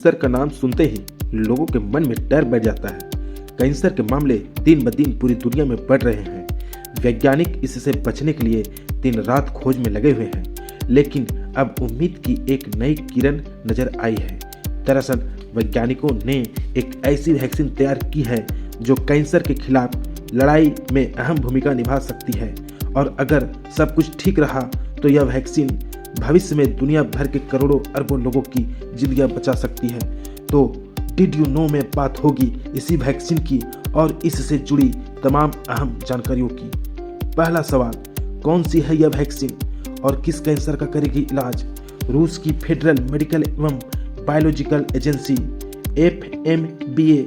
Cancer का नाम सुनते ही लोगों के मन में डर बैठ जाता है। कैंसर के मामले दिन ब दिन पूरी दुनिया में बढ़ रहे हैं। वैज्ञानिक इससे बचने के लिए दिन रात खोज में लगे हुए हैं, लेकिन अब उम्मीद की एक नई किरण नजर आई है। दरअसल वैज्ञानिकों ने एक ऐसी वैक्सीन तैयार की है जो कैंसर के खिलाफ लड़ाई में अहम भूमिका निभा सकती है, और अगर सब कुछ ठीक रहा तो यह वैक्सीन भविष्य में दुनिया भर के करोड़ों अरबों लोगों की जिंदगियां बचा सकती है। तो डिड यू नो में बात होगी इसी वैक्सीन की और इससे जुड़ी तमाम अहम जानकारियों की। पहला सवाल, कौन सी है यह वैक्सीन और किस कैंसर का करेगी इलाज? रूस की फेडरल मेडिकल एवं बायोलॉजिकल एजेंसी FMBA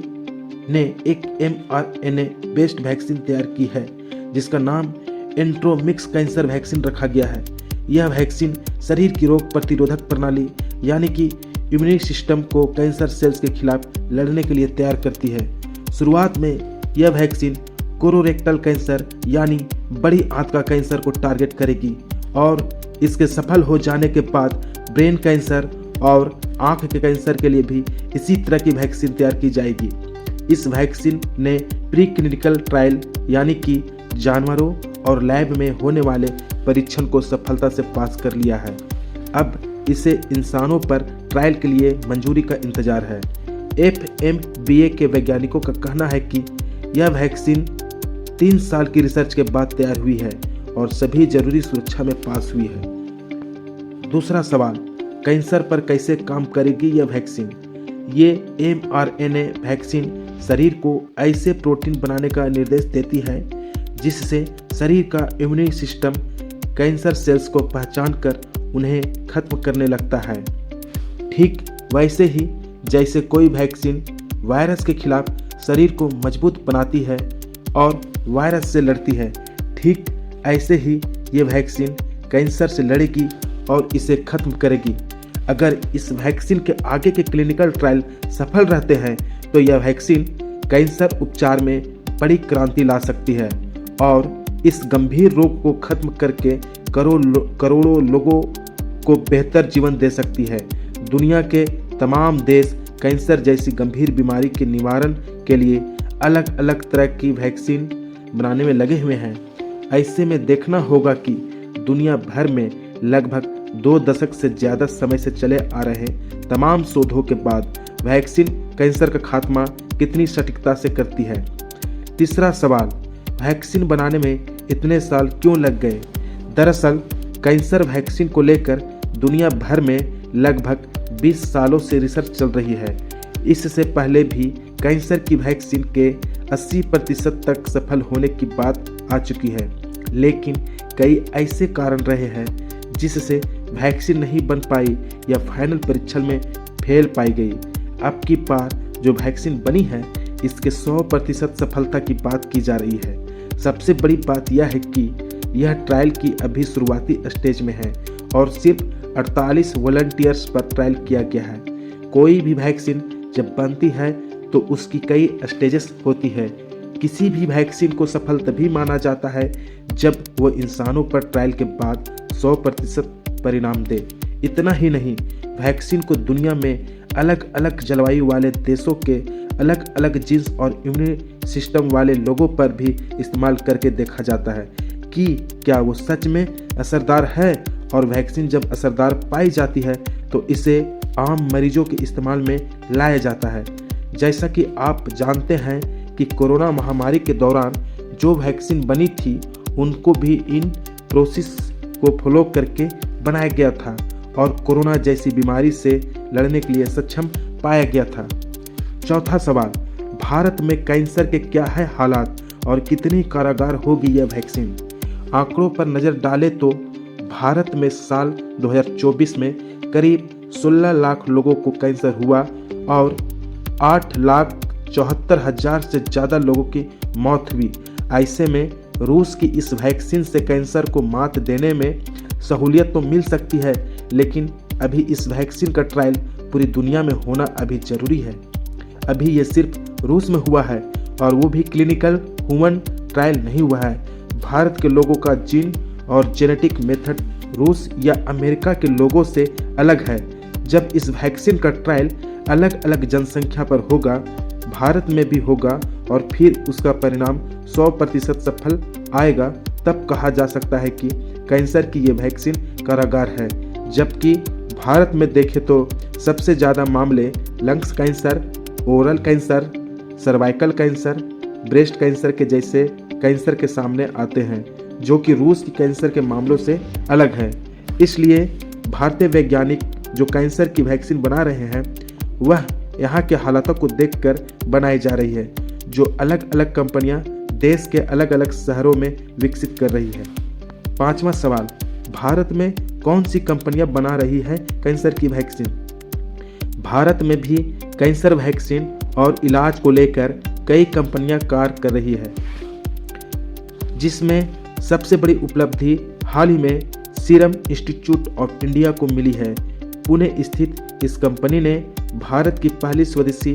ने एक mRNA बेस्ड वैक्सीन तैयार की है जिसका नाम एंट्रोमिक्स कैंसर वैक्सीन रखा गया है। यह वैक्सीन शरीर की रोग प्रतिरोधक प्रणाली यानी कि इम्यून सिस्टम को कैंसर सेल्स के खिलाफ लड़ने के लिए तैयार करती है। शुरुआत में यह वैक्सीन कोलोरेक्टल कैंसर यानी बड़ी आंत का कैंसर को टारगेट करेगी, और इसके सफल हो जाने के बाद ब्रेन कैंसर और आंख के कैंसर के लिए भी इसी तरह की वैक्सीन तैयार की जाएगी। इस वैक्सीन ने प्री क्लिनिकल ट्रायल यानी कि जानवरों और लैब में होने वाले परीक्षण को सफलता से पास कर लिया है। अब इसे इंसानों पर ट्रायल के लिए मंजूरी का इंतजार है। FMBA के वैज्ञानिकों का कहना है कि यह वैक्सीन 3 साल की रिसर्च के बाद तैयार हुई है और सभी जरूरी सुरक्षा में पास हुई है। दूसरा सवाल, कैंसर पर कैसे काम करेगी यह वैक्सीन? ये mRNA वैक्सीन शरीर को ऐसे प्रोटीन बनाने का निर्देश देती है जिससे शरीर का इम्यून सिस्टम कैंसर सेल्स को पहचान कर उन्हें खत्म करने लगता है। ठीक वैसे ही जैसे कोई वैक्सीन वायरस के खिलाफ शरीर को मजबूत बनाती है और वायरस से लड़ती है, ठीक ऐसे ही ये वैक्सीन कैंसर से लड़ेगी और इसे खत्म करेगी। अगर इस वैक्सीन के आगे के क्लिनिकल ट्रायल सफल रहते हैं तो यह वैक्सीन कैंसर उपचार में बड़ी क्रांति ला सकती है और इस गंभीर रोग को खत्म करके करोड़ों लोगों को बेहतर जीवन दे सकती है। दुनिया के तमाम देश कैंसर जैसी गंभीर बीमारी के निवारण के लिए अलग अलग तरह की वैक्सीन बनाने में लगे हुए हैं। ऐसे में देखना होगा कि दुनिया भर में लगभग 2 दशक से ज़्यादा समय से चले आ रहे तमाम शोधों के बाद वैक्सीन कैंसर का खात्मा कितनी सटीकता से करती है। तीसरा सवाल, वैक्सीन बनाने में इतने साल क्यों लग गए? दरअसल कैंसर वैक्सीन को लेकर दुनिया भर में लगभग 20 सालों से रिसर्च चल रही है। इससे पहले भी कैंसर की वैक्सीन के 80% तक सफल होने की बात आ चुकी है, लेकिन कई ऐसे कारण रहे हैं जिससे वैक्सीन नहीं बन पाई या फाइनल परीक्षण में फेल पाई गई। अब की बार जो वैक्सीन बनी है इसके 100% सफलता की बात की जा रही है। सबसे बड़ी बात यह है कि यह ट्रायल की अभी शुरुआती स्टेज में है और सिर्फ 48 वॉलंटियर्स पर ट्रायल किया गया है। कोई भी वैक्सीन जब बनती है तो उसकी कई स्टेजेस होती है। किसी भी वैक्सीन को सफल तभी माना जाता है जब वो इंसानों पर ट्रायल के बाद 100% परिणाम दे। इतना ही नहीं, वैक्सीन को दुनिया में अलग अलग जलवायु वाले देशों के अलग अलग जीन्स और इम्यून सिस्टम वाले लोगों पर भी इस्तेमाल करके देखा जाता है कि क्या वो सच में असरदार है, और वैक्सीन जब असरदार पाई जाती है तो इसे आम मरीजों के इस्तेमाल में लाया जाता है। जैसा कि आप जानते हैं कि कोरोना महामारी के दौरान जो वैक्सीन बनी थी उनको भी इन प्रोसेस को फॉलो करके बनाया गया था और कोरोना जैसी बीमारी से लड़ने के लिए सक्षम पाया गया था। चौथा सवाल, भारत में कैंसर के क्या है हालात और कितनी कारगर होगी यह वैक्सीन? आंकड़ों पर नज़र डालें तो भारत में साल 2024 में करीब 16 लाख लोगों को कैंसर हुआ और 8,74,000 से ज़्यादा लोगों की मौत हुई। ऐसे में रूस की इस वैक्सीन से कैंसर को मात देने में सहूलियत तो मिल सकती है, लेकिन अभी इस वैक्सीन का ट्रायल पूरी दुनिया में होना अभी ज़रूरी है। अभी ये सिर्फ रूस में हुआ है और वो भी क्लिनिकल ह्यूमन ट्रायल नहीं हुआ है। भारत के लोगों का जीन और जेनेटिक मेथड रूस या अमेरिका के लोगों से अलग है। जब इस वैक्सीन का ट्रायल अलग अलग जनसंख्या पर होगा, भारत में भी होगा और फिर उसका परिणाम 100% सफल आएगा, तब कहा जा सकता है कि कैंसर की ये वैक्सीन कारगर है। जबकि भारत में देखें तो सबसे ज़्यादा मामले lungs cancer, oral cancer, cervical cancer, breast cancer के जैसे कैंसर के सामने आते हैं, जो कि रूस की कैंसर के मामलों से अलग है। इसलिए भारतीय वैज्ञानिक जो कैंसर की वैक्सीन बना रहे हैं वह यहाँ के हालातों को देखकर बनाई जा रही है, जो अलग अलग कंपनियां देश के अलग अलग शहरों में विकसित कर रही है। 5वां सवाल, भारत में कौन सी कंपनियां बना रही है कैंसर की वैक्सीन? भारत में भी कैंसर वैक्सीन और इलाज को लेकर कई कंपनियां कार्य कर रही है, जिसमें सबसे बड़ी उपलब्धि हाल ही में सीरम इंस्टीट्यूट ऑफ इंडिया को मिली है। पुणे स्थित इस कंपनी ने भारत की पहली स्वदेशी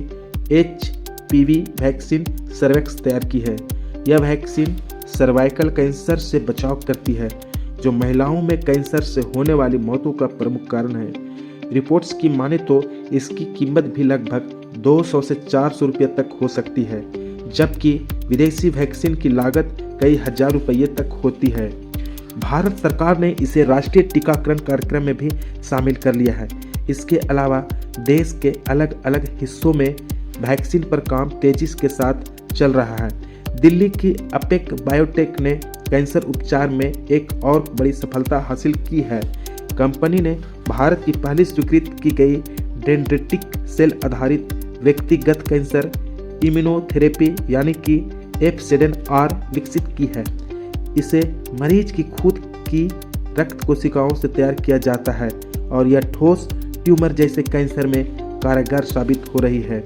HPV वैक्सीन सर्वेक्स तैयार की है। यह वैक्सीन सर्वाइकल कैंसर से बचाव करती है, जो महिलाओं में कैंसर से होने वाली मौतों का प्रमुख कारण है। रिपोर्ट्स की माने तो इसकी कीमत भी लगभग 200 से 400 रुपये तक हो सकती है, जबकि विदेशी वैक्सीन की लागत कई हजार रुपये तक होती है। भारत सरकार ने इसे राष्ट्रीय टीकाकरण कार्यक्रम में भी शामिल कर लिया है। इसके अलावा देश के अलग अलग हिस्सों में वैक्सीन पर काम तेजी के साथ चल रहा है। दिल्ली की अपेक बायोटेक ने कैंसर उपचार में एक और बड़ी सफलता हासिल की है। कंपनी ने भारत की पहली स्वीकृत की गई डेंड्रिटिक सेल आधारित व्यक्तिगत कैंसर इम्यूनोथेरेपी यानी कि F7R विकसित की है। इसे मरीज की खुद की रक्त कोशिकाओं से तैयार किया जाता है और यह ठोस ट्यूमर जैसे कैंसर में कारगर साबित हो रही है।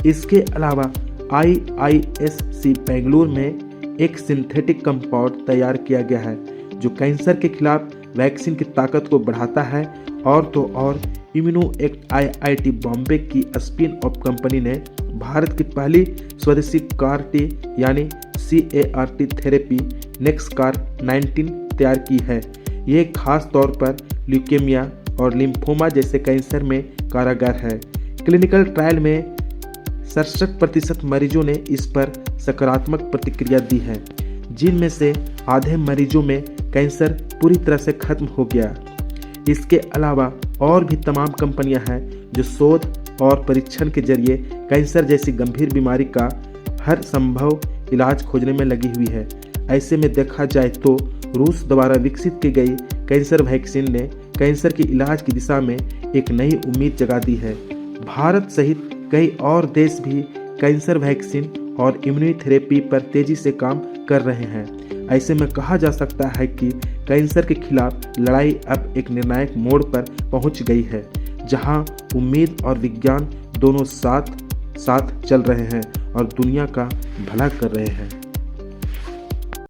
इसके अलावा IISc बेंगलुरु में एक सिंथेटिक कंपाउंड तैयार किया गया है, जो कैंसर के खिलाफ वैक्सीन की ताकत को बढ़ाता है। और तो और इम्यूनो एक्ट IIT बॉम्बे की स्पिन ऑफ कंपनी ने भारत की पहली स्वदेशी CAR-T यानी CAR-T थेरेपी NexCAR19 तैयार की है। ये खास तौर पर ल्यूकेमिया और लिम्फोमा जैसे कैंसर में कारगर है। क्लिनिकल ट्रायल में 67% मरीजों ने इस पर सकारात्मक प्रतिक्रिया दी है, जिनमें से आधे मरीजों में कैंसर पूरी तरह से खत्म हो गया। इसके अलावा और भी तमाम कंपनियां हैं जो शोध और परीक्षण के जरिए कैंसर जैसी गंभीर बीमारी का हर संभव इलाज खोजने में लगी हुई है। ऐसे में देखा जाए तो रूस द्वारा विकसित की गई कैंसर वैक्सीन ने कैंसर के इलाज की दिशा में एक नई उम्मीद जगा दी है। भारत सहित कई और देश भी कैंसर वैक्सीन और इम्यूनोथेरेपी पर तेजी से काम कर रहे हैं। ऐसे में कहा जा सकता है कि कैंसर के खिलाफ लड़ाई अब एक निर्णायक मोड़ पर पहुंच गई है, जहां उम्मीद और विज्ञान दोनों साथ साथ चल रहे हैं और दुनिया का भला कर रहे हैं।